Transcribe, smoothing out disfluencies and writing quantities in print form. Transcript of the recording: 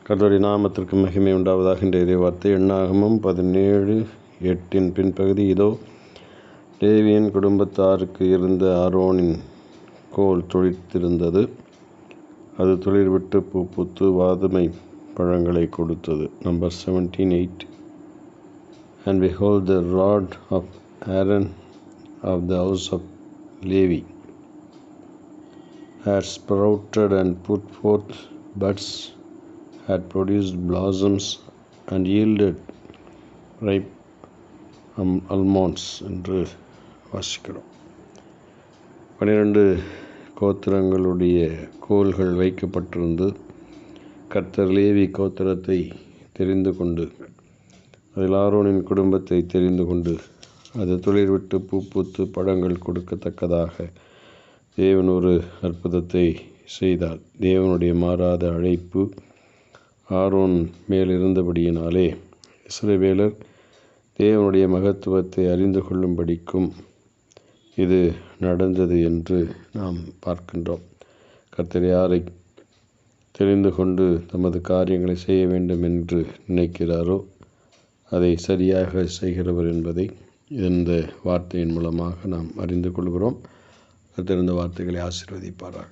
கர்த்தருடைய நாமத்திற்கு மகிமை உண்டாவதாக. இன்றைய வார்த்தை எண்ணாகமம் 17:8 பின்பகுதி. இதோ, லேவியின் குடும்பத்தாருக்கு இருந்த ஆரோனின் கோல் துளிர்த்திருந்தது. அது துளிர்விட்டு பூ பூத்து வாதுமை பழங்களை கொடுத்தது. Numbers 17:8. And behold, the rod of Aaron of the house of Levi had sprouted and put forth buds, had produced blossoms, and yielded ripe almonds என்று வாசிக்கிறோம். 12 கோத்திரங்களுடைய கோல்கள் வைக்கப்பட்டிருந்து கர்த்தர் லேவி கோத்திரத்தை தெரிந்து கொண்டு அதில் ஆரோனின் குடும்பத்தை தெரிந்து கொண்டு அது துளிர்விட்டு பூ பூத்து பழங்கள் கொடுக்கத்தக்கதாக தேவன் ஒரு அற்புதத்தை செய்தார். தேவனுடைய மாறாத அழைப்பு ஆரோன் மேலிருந்தபடியினாலே இஸ்ரவேலர் தேவனுடைய மகத்துவத்தை அறிந்து கொள்ளும்படிக்கும் இது நடந்தது என்று நாம் பார்க்கின்றோம். கர்த்தர் யாரை தெரிந்து கொண்டு தமது காரியங்களை செய்ய வேண்டும் என்று நினைக்கிறாரோ அதை சரியாக செய்கிறவர் என்பதை இந்த வார்த்தையின் மூலமாக நாம் அறிந்து கொள்கிறோம். கர்த்தர் இந்த வார்த்தைகளை ஆசீர்வதிப்பாராக.